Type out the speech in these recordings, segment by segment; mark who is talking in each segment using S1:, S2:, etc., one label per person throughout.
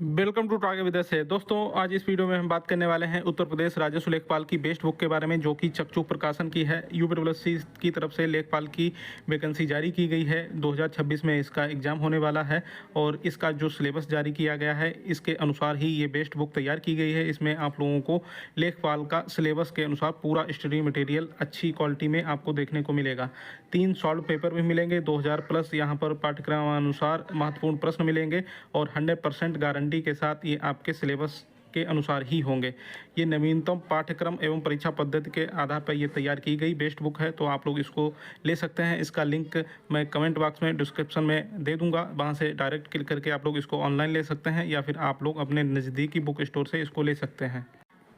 S1: Welcome to टागे with से दोस्तों, आज इस वीडियो में हम बात करने वाले हैं उत्तर प्रदेश राजस्व लेखपाल की बेस्ट बुक के बारे में, जो कि चकचूक प्रकाशन की है। यूपीपीएससी की तरफ से लेखपाल की वैकेंसी जारी की गई है। 2026 में इसका एग्जाम होने वाला है और इसका जो सिलेबस जारी किया गया है इसके अनुसार ही ये बेस्ट बुक तैयार की गई है। इसमें आप लोगों को लेखपाल का सिलेबस के अनुसार पूरा स्टडी मटेरियल अच्छी क्वालिटी में आपको देखने को मिलेगा। 3 सॉल्व पेपर भी मिलेंगे, 2000 प्लस यहाँ पर पाठ्यक्रम अनुसार महत्वपूर्ण प्रश्न मिलेंगे और 100% गारंटी के साथ ये आपके सिलेबस के अनुसार ही होंगे। ये नवीनतम पाठ्यक्रम एवं परीक्षा पद्धति के आधार पर ये तैयार की गई बेस्ट बुक है, तो आप लोग इसको ले सकते हैं। इसका लिंक मैं कमेंट बॉक्स में डिस्क्रिप्शन में दे दूंगा, वहाँ से डायरेक्ट क्लिक करके आप लोग इसको ऑनलाइन ले सकते हैं या फिर आप लोग अपने नज़दीकी बुक स्टोर से इसको ले सकते हैं।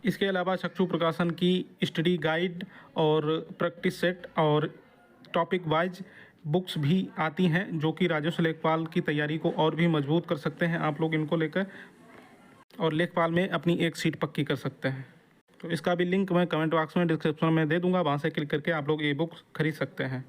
S1: इसके अलावा चक्षु प्रकाशन की स्टडी गाइड और प्रैक्टिस सेट और टॉपिक वाइज बुक्स भी आती हैं, जो कि राजस्व लेखपाल की तैयारी को और भी मजबूत कर सकते हैं आप लोग इनको लेकर, और लेखपाल में अपनी एक सीट पक्की कर सकते हैं। तो इसका भी लिंक मैं कमेंट बॉक्स में डिस्क्रिप्शन में दे दूंगा, वहाँ से क्लिक करके आप लोग ये बुक्स खरीद सकते हैं।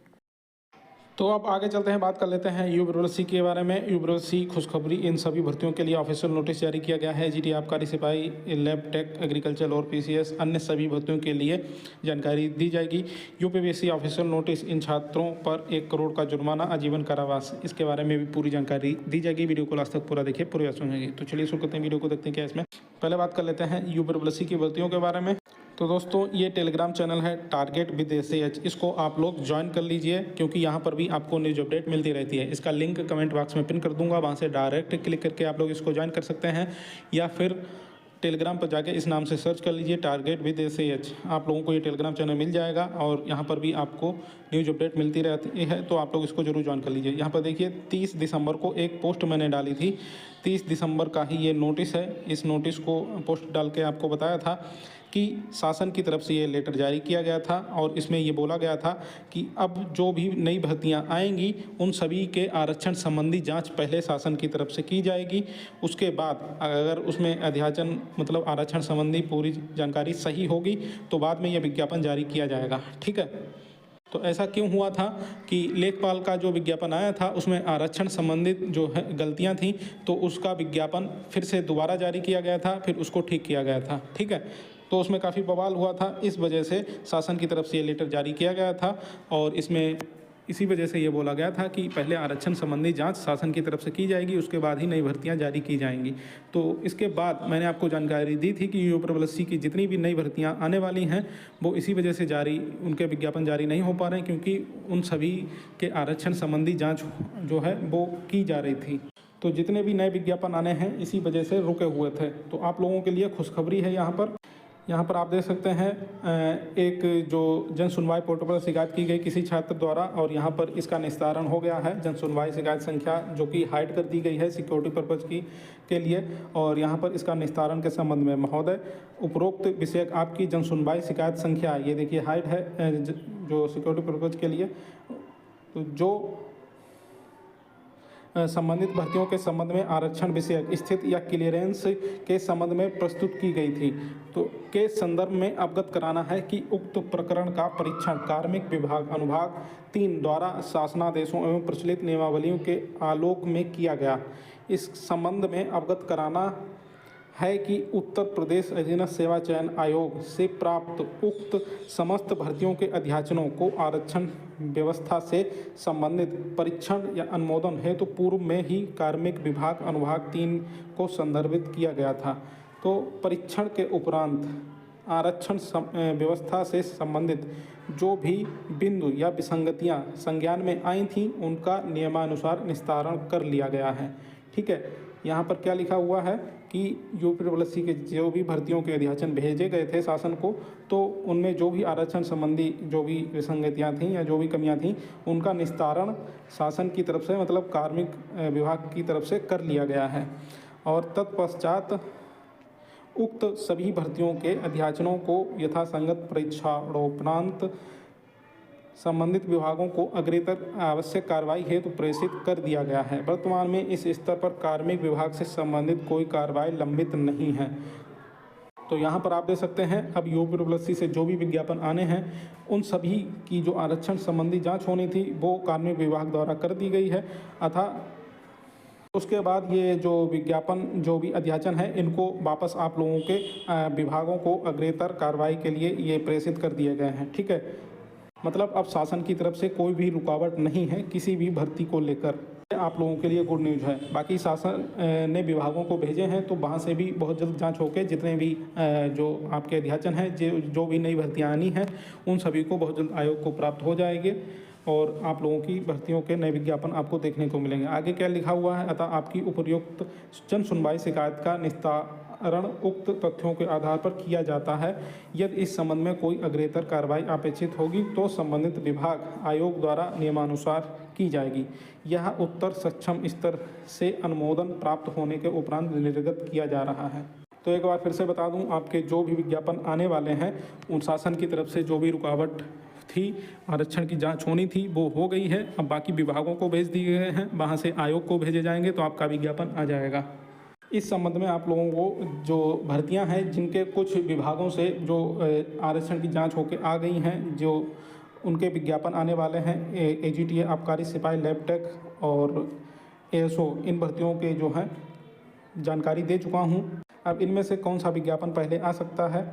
S1: तो अब आगे चलते हैं, बात कर लेते हैं यूपीपीएससी के बारे में। यूपीपीएससी खुशखबरी, इन सभी भर्तियों के लिए ऑफिशियल नोटिस जारी किया गया है। जीडी आबकारी सिपाही, लैब टेक, एग्रीकल्चर और पीसीएस अन्य सभी भर्तियों के लिए जानकारी दी जाएगी। यूपीपीएससी ऑफिशियल नोटिस, इन छात्रों पर 1 करोड़ का जुर्माना, आजीवन कारावास, इसके बारे में भी पूरी जानकारी दी जाएगी। वीडियो को लास्ट तक पूरा देखिए, पूरी बात सुनेंगे। तो चलिए शुरू करते हैं वीडियो को, देखते हैं क्या इसमें। पहले बात कर लेते हैं यूपीपीएससी की भर्तियों के बारे में। तो दोस्तों, ये टेलीग्राम चैनल है टारगेट विद SH, इसको आप लोग ज्वाइन कर लीजिए, क्योंकि यहाँ पर भी आपको न्यूज अपडेट मिलती रहती है। इसका लिंक कमेंट बॉक्स में पिन कर दूंगा, वहाँ से डायरेक्ट क्लिक करके आप लोग इसको ज्वाइन कर सकते हैं, या फिर टेलीग्राम पर जाके इस नाम से सर्च कर लीजिए टारगेट विद SH। आप लोगों को ये टेलीग्राम चैनल मिल जाएगा और यहाँ पर भी आपको न्यूज अपडेट मिलती रहती है, तो आप लोग इसको जरूर ज्वाइन कर लीजिए। यहाँ पर देखिए 30 दिसंबर को एक पोस्ट मैंने डाली थी, 30 दिसंबर का ही ये नोटिस है। इस नोटिस को पोस्ट डाल के आपको बताया था कि शासन की तरफ से ये लेटर जारी किया गया था और इसमें ये बोला गया था कि अब जो भी नई भर्तियां आएंगी उन सभी के आरक्षण संबंधी जांच पहले शासन की तरफ से की जाएगी। उसके बाद अगर उसमें अध्याचन मतलब आरक्षण संबंधी पूरी जानकारी सही होगी तो बाद में यह विज्ञापन जारी किया जाएगा। ठीक है, तो ऐसा क्यों हुआ था कि लेखपाल का जो विज्ञापन आया था उसमें आरक्षण संबंधित जो है गलतियां थी, तो उसका विज्ञापन फिर से दोबारा जारी किया गया था, फिर उसको ठीक किया गया था। ठीक है, तो उसमें काफ़ी बवाल हुआ था, इस वजह से शासन की तरफ से ये लेटर जारी किया गया था और इसमें इसी वजह से ये बोला गया था कि पहले आरक्षण संबंधी जांच शासन की तरफ से की जाएगी, उसके बाद ही नई भर्तियां जारी की जाएंगी। तो इसके बाद मैंने आपको जानकारी दी थी कि यूपीपीएससी की जितनी भी नई भर्तियां आने वाली हैं वो इसी वजह से जारी, उनके विज्ञापन जारी नहीं हो पा रहे हैं, क्योंकि उन सभी के आरक्षण संबंधी जाँच जो है वो की जा रही थी। तो जितने भी नए विज्ञापन आने हैं इसी वजह से रुके हुए थे। तो आप लोगों के लिए खुशखबरी है। यहाँ पर आप देख सकते हैं एक जो जन सुनवाई पोर्टल पर शिकायत की गई किसी छात्र द्वारा, और यहाँ पर इसका निस्तारण हो गया है। जन सुनवाई शिकायत संख्या जो कि हाइड कर दी गई है सिक्योरिटी पर्पज़ के लिए, और यहाँ पर इसका निस्तारण के संबंध में महोदय उपरोक्त विषय आपकी जन सुनवाई शिकायत संख्या, ये देखिए हाइड है जो सिक्योरिटी पर्पज़ के लिए, तो जो संबंधित भर्तियों के संबंध में आरक्षण विषयक स्थिति या क्लियरेंस के संबंध में प्रस्तुत की गई थी, तो के संदर्भ में अवगत कराना है कि उक्त प्रकरण का परीक्षण कार्मिक विभाग अनुभाग 3 द्वारा शासनादेशों एवं प्रचलित नियमावलियों के आलोक में किया गया। इस संबंध में अवगत कराना है कि उत्तर प्रदेश अधीनस्थ सेवा चयन आयोग से प्राप्त उक्त समस्त भर्तियों के अध्याचनों को आरक्षण व्यवस्था से संबंधित परीक्षण या अनुमोदन हेतु पूर्व में ही कार्मिक विभाग अनुभाग 3 को संदर्भित किया गया था। तो परीक्षण के उपरांत आरक्षण व्यवस्था से संबंधित जो भी बिंदु या विसंगतियां संज्ञान में आई थीं उनका नियमानुसार निस्तारण कर लिया गया है। ठीक है, यहाँ पर क्या लिखा हुआ है कि यूपीपीएससी के जो भी भर्तियों के अध्याचन भेजे गए थे शासन को, तो उनमें जो भी आरक्षण संबंधी जो भी विसंगतियाँ थीं या जो भी कमियाँ थीं उनका निस्तारण शासन की तरफ से मतलब कार्मिक विभाग की तरफ से कर लिया गया है। और तत्पश्चात उक्त सभी भर्तियों के अध्याचनों को यथासंगत परीक्षाणोपरांत संबंधित विभागों को अग्रेतर आवश्यक कार्रवाई हेतु प्रेषित कर दिया गया है। वर्तमान में इस स्तर पर कार्मिक विभाग से संबंधित कोई कार्रवाई लंबित नहीं है। तो यहाँ पर आप देख सकते हैं अब यूपीपीएससी से जो भी विज्ञापन आने हैं उन सभी की जो आरक्षण संबंधी जांच होनी थी वो कार्मिक विभाग द्वारा कर दी गई है, अतः उसके बाद ये जो विज्ञापन जो भी अध्याचन है इनको वापस आप लोगों के विभागों को अग्रेतर कार्रवाई के लिए ये प्रेषित कर दिए गए हैं। ठीक है, मतलब अब शासन की तरफ से कोई भी रुकावट नहीं है किसी भी भर्ती को लेकर। आप लोगों के लिए गुड न्यूज़ है। बाकी शासन ने विभागों को भेजे हैं तो वहाँ से भी बहुत जल्द जांच होकर जितने भी जो आपके अध्याचन हैं जो भी नई भर्तियाँ आनी हैं उन सभी को बहुत जल्द आयोग को प्राप्त हो जाएंगे और आप लोगों की भर्तियों के नए विज्ञापन आपको देखने को मिलेंगे। आगे क्या लिखा हुआ है, अतः आपकी उपयुक्त जन सुनवाई शिकायत का निस्तारण उक्त तथ्यों के आधार पर किया जाता है। यदि इस संबंध में कोई अग्रेतर कार्रवाई अपेक्षित होगी तो संबंधित विभाग आयोग द्वारा नियमानुसार की जाएगी। यह उत्तर सक्षम स्तर से अनुमोदन प्राप्त होने के उपरांत निर्गत किया जा रहा है। तो एक बार फिर से बता दूं, आपके जो भी विज्ञापन आने वाले हैं उन शासन की तरफ से जो भी रुकावट थी, आरक्षण की जांच होनी थी, वो हो गई है। अब बाकी विभागों को भेज दिए गए हैं, वहाँ से आयोग को भेजे जाएंगे तो आपका विज्ञापन आ जाएगा। इस संबंध में आप लोगों को जो भर्तियां हैं जिनके कुछ विभागों से जो आरक्षण की जांच होकर आ गई हैं, जो उनके विज्ञापन आने वाले हैं, AGTA आबकारी सिपाही लैब टेक और ASO, इन भर्तियों के जो हैं जानकारी दे चुका हूं। अब इनमें से कौन सा विज्ञापन पहले आ सकता है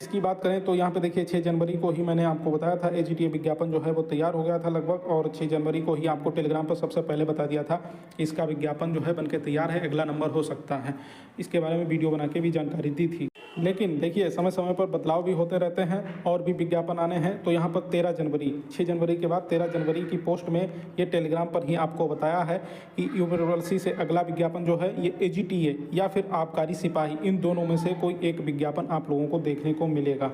S1: इसकी बात करें तो यहाँ पे देखिए 6 जनवरी को ही मैंने आपको बताया था AGTA विज्ञापन जो है वो तैयार हो गया था लगभग, और 6 जनवरी को ही आपको टेलीग्राम पर सबसे पहले बता दिया था इसका विज्ञापन जो है बनके तैयार है, अगला नंबर हो सकता है। इसके बारे में वीडियो बना के भी जानकारी दी थी। लेकिन देखिए समय समय पर बदलाव भी होते रहते हैं और भी विज्ञापन आने हैं। तो यहाँ पर 13 जनवरी, 6 जनवरी के बाद 13 जनवरी की पोस्ट में ये टेलीग्राम पर ही आपको बताया है कि यूनिवर्सिटी से अगला विज्ञापन जो है ये AGTA या फिर आबकारी सिपाही, इन दोनों में से कोई एक विज्ञापन आप लोगों को देखने को मिलेगा।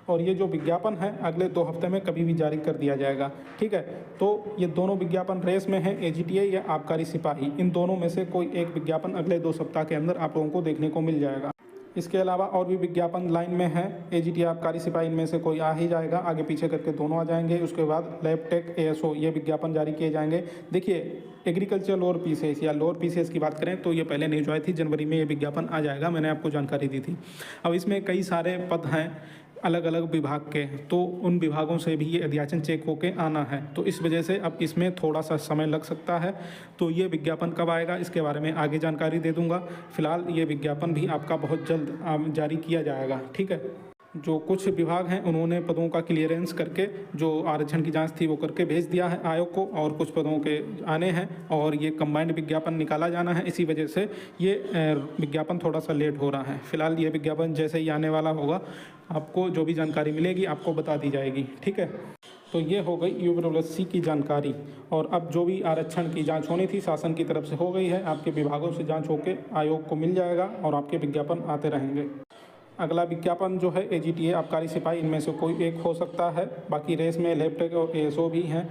S1: और ये जो विज्ञापन है अगले 2 हफ्ते में कभी भी जारी कर दिया जाएगा। ठीक है, तो ये दोनों विज्ञापन रेस में है, AGTA या आबकारी सिपाही, इन दोनों में से कोई एक विज्ञापन अगले 2 सप्ताह के अंदर आप लोगों को देखने को मिल जाएगा। इसके अलावा और भी विज्ञापन लाइन में है, AGTA आबकारी सिपाही, इनमें से कोई आ ही जाएगा, आगे पीछे करके दोनों आ जाएंगे। उसके बाद लैब टेक ASO ये विज्ञापन जारी किए जाएंगे। देखिए एग्रीकल्चर लोअर पीसीएस या लोअर पीसीएस की बात करें तो ये पहले न्यूज आई थी, जनवरी में ये विज्ञापन आ जाएगा, मैंने आपको जानकारी दी थी। अब इसमें कई सारे पद हैं अलग अलग विभाग के, तो उन विभागों से भी ये अध्याचन चेक होके आना है, तो इस वजह से अब इसमें थोड़ा सा समय लग सकता है। तो ये विज्ञापन कब आएगा इसके बारे में आगे जानकारी दे दूंगा। फिलहाल ये विज्ञापन भी आपका बहुत जल्द जारी किया जाएगा। ठीक है, जो कुछ विभाग हैं उन्होंने पदों का क्लियरेंस करके जो आरक्षण की जांच थी वो करके भेज दिया है आयोग को, और कुछ पदों के आने हैं और ये कंबाइंड विज्ञापन निकाला जाना है, इसी वजह से ये विज्ञापन थोड़ा सा लेट हो रहा है। फिलहाल ये विज्ञापन जैसे ही आने वाला होगा आपको जो भी जानकारी मिलेगी आपको बता दी जाएगी। ठीक है, तो ये हो गई UPSC की जानकारी। और अब जो भी आरक्षण की जांच होनी थी शासन की तरफ से हो गई है, आपके विभागों से जांच होकर आयोग को मिल जाएगा और आपके विज्ञापन आते रहेंगे। अगला विज्ञापन जो है AGTA आबकारी सिपाही, इनमें से कोई एक हो सकता है, बाकी रेस में लैब टेक और ASO भी हैं।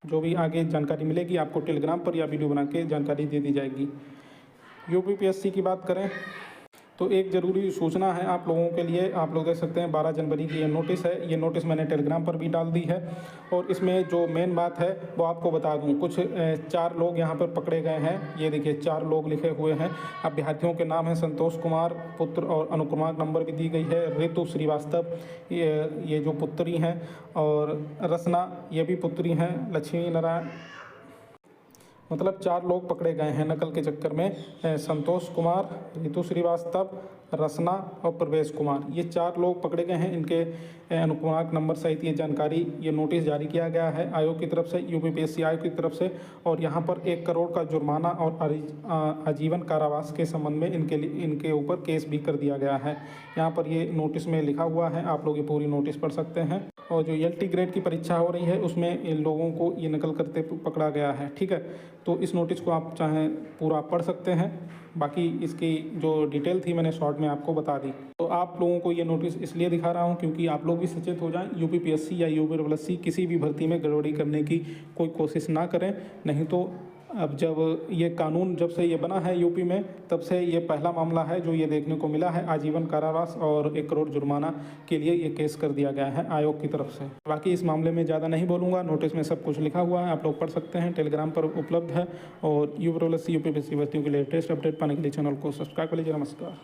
S1: जो भी आगे जानकारी मिलेगी आपको टेलीग्राम पर या वीडियो बना के जानकारी दे दी जाएगी। UPSC की बात करें तो एक ज़रूरी सूचना है आप लोगों के लिए, आप लोग देख सकते हैं 12 जनवरी की ये नोटिस है। ये नोटिस मैंने टेलीग्राम पर भी डाल दी है और इसमें जो मेन बात है वो आपको बता दूं। कुछ 4 लोग यहाँ पर पकड़े गए हैं, ये देखिए 4 लोग लिखे हुए हैं। अभ्यर्थियों के नाम है संतोष कुमार पुत्र, और अनुक्रमांक नंबर भी दी गई है। ऋतु श्रीवास्तव ये जो पुत्री हैं, और रसना ये भी पुत्री हैं। लक्ष्मी नारायण, मतलब 4 लोग पकड़े गए हैं नकल के चक्कर में। संतोष कुमार, ऋतु श्रीवास्तव, रसना और प्रवेश कुमार, ये 4 लोग पकड़े गए हैं। इनके अनुक्रमांक नंबर सहित ये जानकारी, ये नोटिस जारी किया गया है आयोग की तरफ से, UPSC आयोग की तरफ से। और यहाँ पर 1 करोड़ का जुर्माना और आजीवन कारावास के संबंध में इनके ऊपर केस भी कर दिया गया है। यहाँ पर ये नोटिस में लिखा हुआ है, आप लोग ये पूरी नोटिस पढ़ सकते हैं। और जो LT ग्रेड की परीक्षा हो रही है उसमें इन लोगों को ये नकल करते पकड़ा गया है। ठीक है, तो इस नोटिस को आप चाहें पूरा पढ़ सकते हैं, बाकी इसकी जो डिटेल थी मैंने शॉर्ट में आपको बता दी। तो आप लोगों को ये नोटिस इसलिए दिखा रहा हूँ क्योंकि आप लोग भी सचेत हो जाएं, UPSC या UPSC किसी भी भर्ती में गड़बड़ी करने की कोई कोशिश ना करें। नहीं तो अब जब ये कानून जब से ये बना है यूपी में, तब से ये पहला मामला है जो ये देखने को मिला है। आजीवन कारावास और 1 करोड़ जुर्माना के लिए ये केस कर दिया गया है आयोग की तरफ से। बाकी इस मामले में ज़्यादा नहीं बोलूँगा, नोटिस में सब कुछ लिखा हुआ है, आप लोग पढ़ सकते हैं, टेलीग्राम पर उपलब्ध है। और UPSC भर्तियों के लेटेस्ट अपडेट पाने के लिए चैनल को सब्सक्राइब कर लीजिए। नमस्कार।